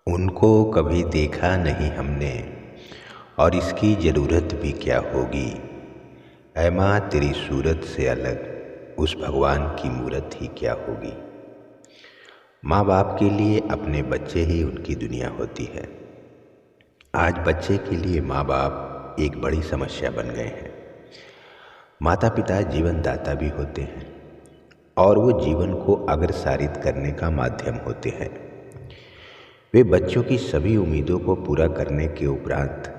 उनको कभी देखा नहीं हमने और इसकी ज़रूरत भी क्या होगी। ऐ माँ तेरी सूरत से अलग उस भगवान की मूरत ही क्या होगी। माँ बाप के लिए अपने बच्चे ही उनकी दुनिया होती है। आज बच्चे के लिए माँ बाप एक बड़ी समस्या बन गए हैं। माता पिता जीवन दाता भी होते हैं और वो जीवन को अग्रसारित करने का माध्यम होते हैं। वे बच्चों की सभी उम्मीदों को पूरा करने के उपरांत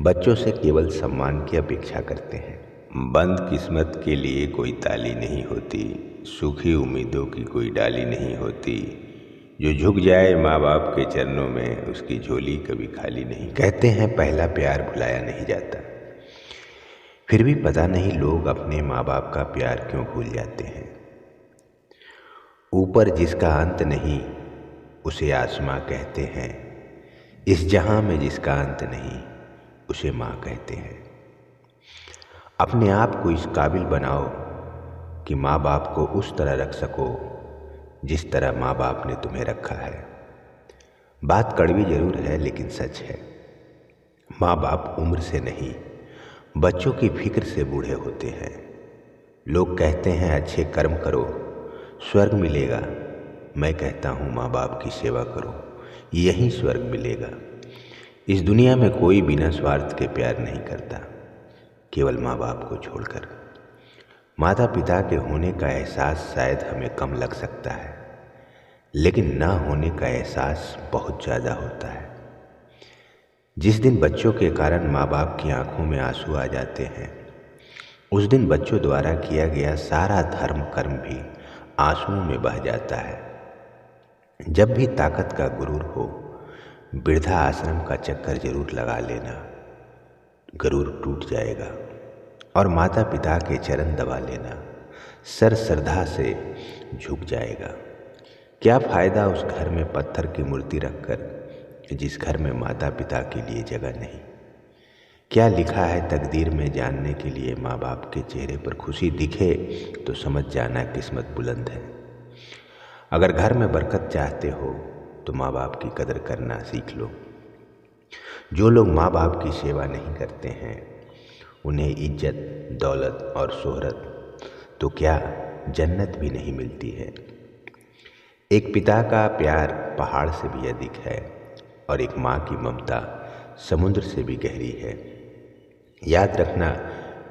बच्चों से केवल सम्मान की अपेक्षा करते हैं। बंद किस्मत के लिए कोई ताली नहीं होती, सूखी उम्मीदों की कोई डाली नहीं होती। जो झुक जाए माँ बाप के चरणों में उसकी झोली कभी खाली नहीं। कहते हैं पहला प्यार भुलाया नहीं जाता, फिर भी पता नहीं लोग अपने माँ बाप का प्यार क्यों भूल जाते हैं। ऊपर जिसका अंत नहीं उसे आसमां कहते हैं, इस जहां में जिसका अंत नहीं उसे माँ कहते हैं। अपने आप को इस काबिल बनाओ कि माँ बाप को उस तरह रख सको जिस तरह माँ बाप ने तुम्हें रखा है। बात कड़वी जरूर है लेकिन सच है। माँ बाप उम्र से नहीं बच्चों की फिक्र से बूढ़े होते हैं। लोग कहते हैं अच्छे कर्म करो स्वर्ग मिलेगा। मैं कहता हूँ माँ बाप की सेवा करो, यही स्वर्ग मिलेगा। इस दुनिया में कोई बिना स्वार्थ के प्यार नहीं करता, केवल माँ बाप को छोड़कर। माता पिता के होने का एहसास शायद हमें कम लग सकता है, लेकिन ना होने का एहसास बहुत ज़्यादा होता है। जिस दिन बच्चों के कारण माँ बाप की आंखों में आंसू आ जाते हैं, उस दिन बच्चों द्वारा किया गया सारा धर्म कर्म भी आंसुओं में बह जाता है। जब भी ताकत का गुरूर हो, वृद्धा आश्रम का चक्कर जरूर लगा लेना, गरूर टूट जाएगा। और माता पिता के चरण दबा लेना, सर श्रद्धा से झुक जाएगा। क्या फ़ायदा उस घर में पत्थर की मूर्ति रखकर जिस घर में माता पिता के लिए जगह नहीं। क्या लिखा है तकदीर में जानने के लिए माँ बाप के चेहरे पर खुशी दिखे तो समझ जाना किस्मत बुलंद है। अगर घर में बरकत चाहते हो तो माँ बाप की कदर करना सीख लो। जो लोग माँ बाप की सेवा नहीं करते हैं उन्हें इज्जत दौलत और शोहरत तो क्या जन्नत भी नहीं मिलती है। एक पिता का प्यार पहाड़ से भी अधिक है और एक माँ की ममता समुद्र से भी गहरी है। याद रखना,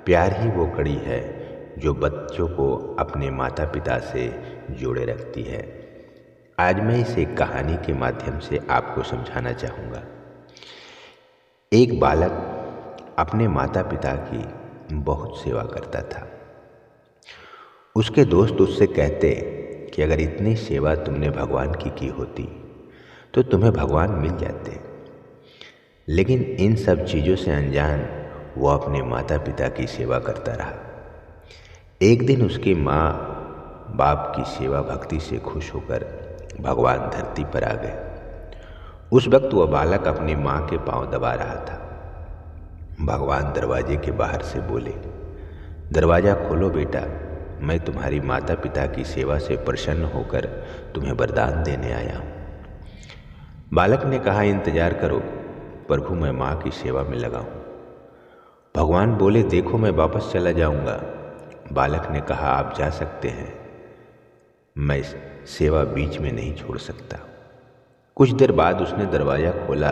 प्यार ही वो कड़ी है जो बच्चों को अपने माता पिता से जोड़े रखती है। आज मैं इस एक कहानी के माध्यम से आपको समझाना चाहूँगा। एक बालक अपने माता पिता की बहुत सेवा करता था। उसके दोस्त उससे कहते कि अगर इतनी सेवा तुमने भगवान की होती तो तुम्हें भगवान मिल जाते। लेकिन इन सब चीज़ों से अनजान वो अपने माता पिता की सेवा करता रहा। एक दिन उसकी माँ बाप की सेवा भक्ति से खुश होकर भगवान धरती पर आ गए। उस वक्त वह बालक अपनी माँ के पांव दबा रहा था। भगवान दरवाजे के बाहर से बोले, दरवाज़ा खोलो बेटा, मैं तुम्हारी माता पिता की सेवा से प्रसन्न होकर तुम्हें वरदान देने आया हूँ। बालक ने कहा, इंतजार करो प्रभु, मैं माँ की सेवा में लगा हूँ। भगवान बोले, देखो मैं वापस चला जाऊँगा। बालक ने कहा, आप जा सकते हैं, मैं सेवा बीच में नहीं छोड़ सकता। कुछ देर बाद उसने दरवाज़ा खोला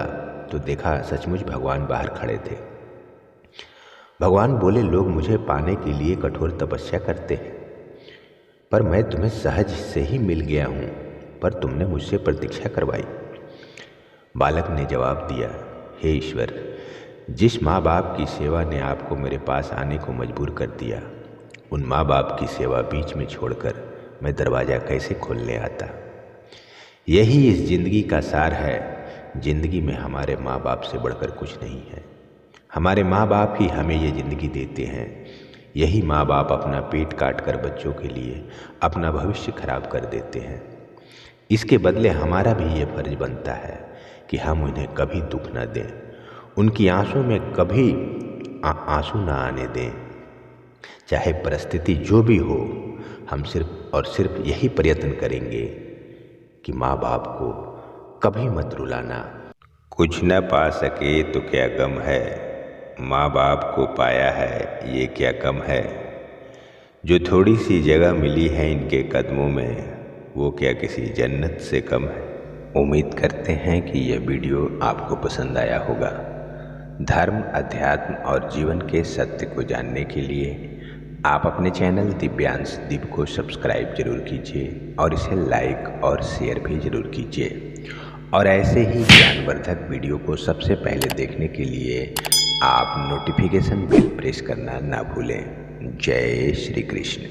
तो देखा सचमुच भगवान बाहर खड़े थे। भगवान बोले, लोग मुझे पाने के लिए कठोर तपस्या करते हैं, पर मैं तुम्हें सहज से ही मिल गया हूँ, पर तुमने मुझसे प्रतीक्षा करवाई। बालक ने जवाब दिया, हे ईश्वर, जिस माँ बाप की सेवा ने आपको मेरे पास आने को मजबूर कर दिया, उन माँ बाप की सेवा बीच में छोड़कर मैं दरवाज़ा कैसे खोलने आता। यही इस जिंदगी का सार है। जिंदगी में हमारे माँ बाप से बढ़कर कुछ नहीं है। हमारे माँ बाप ही हमें ये ज़िंदगी देते हैं। यही माँ बाप अपना पेट काट कर बच्चों के लिए अपना भविष्य खराब कर देते हैं। इसके बदले हमारा भी ये फर्ज बनता है कि हम उन्हें कभी दुख न दें, उनकी आंसू में कभी आंसू ना आने दें। चाहे परिस्थिति जो भी हो, हम सिर्फ और सिर्फ यही प्रयत्न करेंगे कि माँ बाप को कभी मत रुलाना। कुछ न पा सके तो क्या गम है, माँ बाप को पाया है ये क्या कम है। जो थोड़ी सी जगह मिली है इनके कदमों में, वो क्या किसी जन्नत से कम है। उम्मीद करते हैं कि यह वीडियो आपको पसंद आया होगा। धर्म, अध्यात्म और जीवन के सत्य को जानने के लिए आप अपने चैनल दिव्यांश दीप को सब्सक्राइब जरूर कीजिए और इसे लाइक और शेयर भी जरूर कीजिए। और ऐसे ही ज्ञानवर्धक वीडियो को सबसे पहले देखने के लिए आप नोटिफिकेशन बेल प्रेस करना ना भूलें। जय श्री कृष्ण।